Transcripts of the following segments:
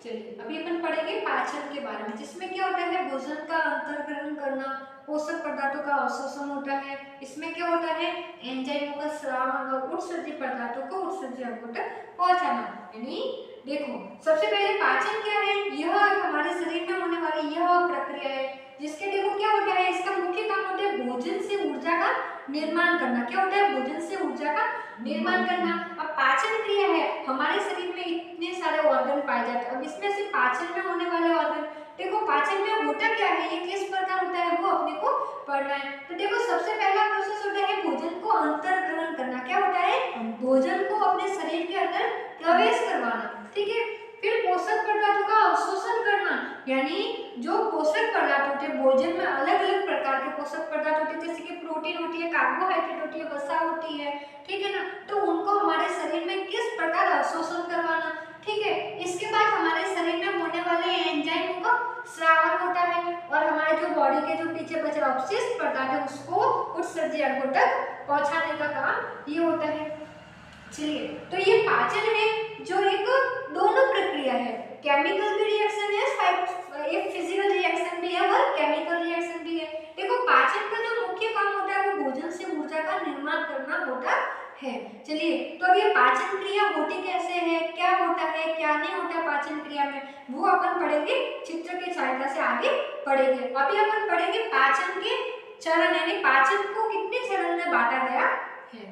चलिए अभी अपन पढ़ेंगे पाचन के बारे में, जिसमें क्या होता है भोजन का अंतर्ग्रहण करना, पोषक पदार्थों का अवशोषण होता है। इसमें क्या होता है एंजाइमों का स्राव और उत्सर्जित पदार्थों को उत्सर्जित अंगों तक पहुंचाना। यानी देखो सबसे पहले पाचन क्या है, यह हमारे शरीर में होने वाली यह प्रक्रिया है जिसके देखो क्या होता है, इसका मुख्य काम होता है भोजन से ऊर्जा का निर्माण करना। क्या होता है भोजन से ऊर्जा का निर्माण करना। अब पाचन क्रिया है, हमारे शरीर में इतने सारे ऑर्गन पाए जाते हैं, अब इसमें से पाचन में होने वाले ऑर्गन देखो पाचन में होता क्या है, ये किस प्रकार होता है वो अपने को पढ़ना है। तो देखो सबसे पहला प्रोसेस होता है भोजन को अंतर्ग्रहण करना। क्या होता है भोजन को अपने शरीर के अंदर प्रवेश करवाना, ठीक है। फिर पोषक पदार्थों का अवशोषण करना, यानी जो पोषक पदार्थ होते हैं भोजन में अलग अलग प्रकार के पोषक पदार्थ होते हैं, जैसे कि प्रोटीन होती है, कार्बोहाइड्रेट होती है, वसा होती है, ठीक है ना। तो उनको हमारे शरीर में किस प्रकार अवशोषण करवाना, ठीक है। इसके बाद हमारे शरीर में होने वाले एंजाइमों का स्रावन होता है और हमारे जो बॉडी के जो पीछे बचे अपशिष्ट पदार्थ है उसको उत्सर्जित अंगों तक पहुंचाने का काम ये होता है। चलिए तो ये पाचन है जो एक दोनों प्रक्रिया है, केमिकल भी रिएक्शन है, एक फिजिकल रिएक्शन भी है और केमिकल रिएक्शन भी है। देखो पाचन का जो मुख्य काम होता है वो भोजन से ऊर्जा का निर्माण करना होता है। चलिए तो अब ये पाचन क्रिया होती कैसे है, क्या होता है क्या नहीं होता है पाचन क्रिया में, वो अपन पढ़ेंगे चित्र के सहायता से आगे पढ़ेंगे। अभी अपन पढ़ेंगे पाचन के चरण, यानी पाचन को कितने चरण में बांटा गया है।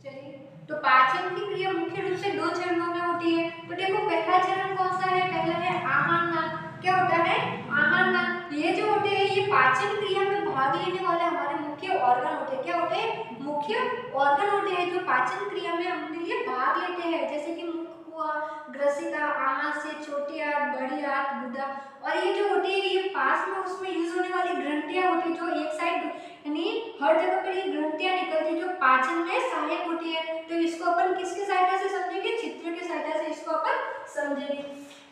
चलिए तो पाचन की क्रिया मुख्य रूप से दो चरणों में होती है। तो देखो पहला चरण कौन सा है, पहला है आहारना। क्या होता है आहारना, ये जो होते हैं ये पाचन क्रिया में भाग लेने वाले हमारे मुख्य ऑर्गन होते हैं। क्या होते हैं मुख्य ऑर्गन होते हैं जो पाचन क्रिया में हमारे लिए भाग लेते हैं, जैसे कि मुख हुआ, ग्रसिका, आमाशय, छोटी आंत, बड़ी आंत, गुदा। और ये जो होती है ये पास में उसमें यूज होने वाली ग्रंथियां होती है जो एक साइड यानी हर जगह पर ये ग्रंथियां निकलती जो पाचन में सहायक होती है। तो इसको अपन किसकी सहायता से समझेंगे, चित्र की सहायता से इसको अपन समझेंगे।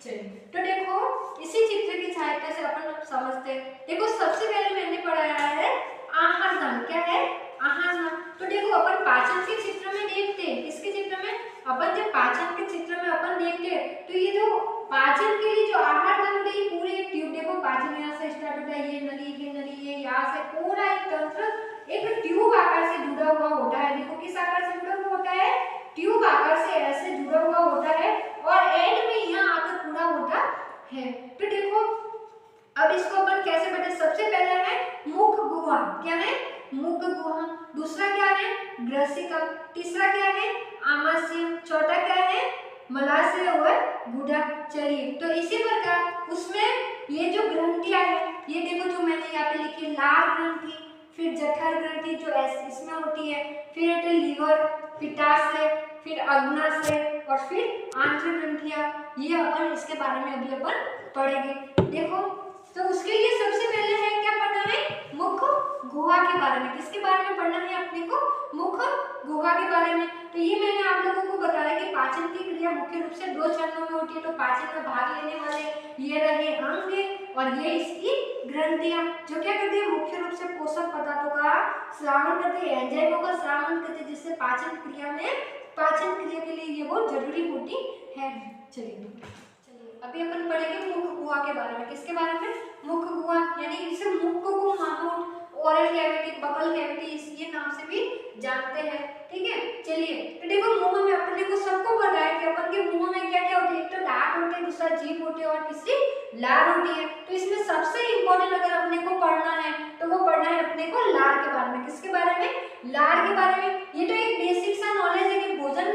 चलिए तो देखो इसी चित्र की सहायता से अपन समझते हैं। देखो सबसे पहले मैंने पढ़ाया है आहार नाम, क्या है आहार नाम। तो देखो अपन पाचन के चित्र में देखते हैं, किसके चित्र में, अपन जब पाचन के चित्र में अपन देखते हैं तो ये जो पाचन के लिए जो आहार नाम है पूरी एक ट्यूब, देखो पाचन यहाँ से स्टार्ट होता है, ये नली ये यहाँ से पूरा एक तंत्र एक ट्यूब आकार से जुड़ा हुआ होता है। देखो किस आकार से जुड़ा हुआ होता है, ट्यूब आकार से ऐसे जुड़ा हुआ होता है और एंड में यहाँ आकर पूरा होता है। तो देखो अब इसको अपन कैसे बताएं, सबसे पहला है मुख गुहा, क्या है मुख गुहा, दूसरा क्या है ग्रसिका, तीसरा क्या है आमाशय, चौथा क्या है मलाशय और गुदा। चलिए तो इसी प्रकार उसमें ये जो ग्रंथियां है ये देखो जो मैंने यहाँ पे लिखी लार ग्रंथि, फिर जठर ग्रंथि जो इसमें होती है, फिर लीवर, पित्ताशय, फिर अग्नाशय और फिर आंत्र ग्रंथियां, ये अपन इसके बारे में अभी अपन पढ़ेंगे। देखो तो उसके लिए सबसे पहले है क्या पढ़ना है मुख गुहा के बारे में, किसके बारे में पढ़ना है अपने को मुख गुहा के बारे में। तो ये मैंने आप लोगों को बताया कि पाचन की क्रिया मुख्य रूप से दो चरणों में होती है। तो पाचन में भाग लेने वाले ये रहे अंग और ये इसकी ग्रंथियां जो क्या करती है मुख्य रूप से पोषक पदार्थों का श्रावण करते हैं, एंजाइमों का श्रावण करते हैं, जिससे पाचन क्रिया के लिए ये बहुत जरूरी होती है। चलिए अभी अपन पढ़ेंगे मुख गुहा के बारे में, किसके बारे में मुख गुहा, यानी इसे मुख को mouth, oral cavity, buccal cavity ये नाम से भी जानते हैं, ठीक है। चलिए तो देखो मुंह में अपने को सबको पता है कि अपन के मुंह में क्या क्या होते हैं, एक तो दांत होते हैं, दूसरा जीभ होती है और तीसरी लार होती है। तो इसमें सबसे इंपॉर्टेंट अगर अपने को पढ़ना है तो वो पढ़ना है अपने को लार के बारे में, किसके बारे में लार के बारे में। ये तो एक बेसिक सा नॉलेज है कि भोजन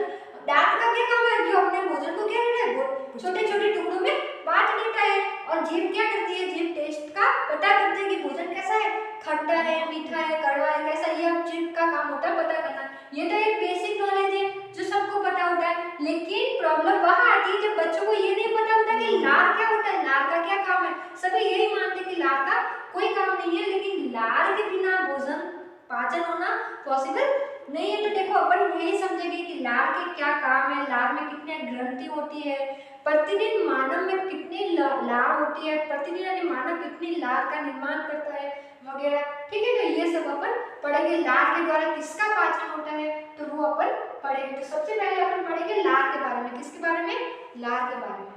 दांत का क्या काम है, जो अपने भोजन को क्या करता है छोटे छोटे टुकड़ों में बांट देता है, और जीभ क्या करती है, जीभ टेस्ट का पता करती है कि भोजन कैसा है, खट्टा है, मीठा है, कड़वा है, कैसा, ये अब जीभ का काम होता है पता करना। ये तो एक बेसिक नॉलेज है जो सबको पता होता है, लेकिन प्रॉब्लम वहां आती है जब बच्चों को ये नहीं पता होता कि लार क्या होता है, लार का क्या काम है। सभी यही मानते हैं कि लार का कोई काम नहीं है, लेकिन लार के बिना भोजन पाचन होना पॉसिबल नहीं है। तो देखो अपन यही समझेंगे कि लार के क्या काम है, लार में कितने ग्रंथि होती है, प्रतिदिन मानव में कितनी लार होती है, प्रतिदिन यानी मानव कितनी लार का निर्माण करता है वगैरह, ठीक है। तो ये सब अपन पढ़ेंगे, लार के द्वारा किसका पाचन होता है तो वो अपन पढ़ेंगे। तो सबसे पहले अपन पढ़ेंगे लार के बारे में, किसके बारे में लार के बारे में।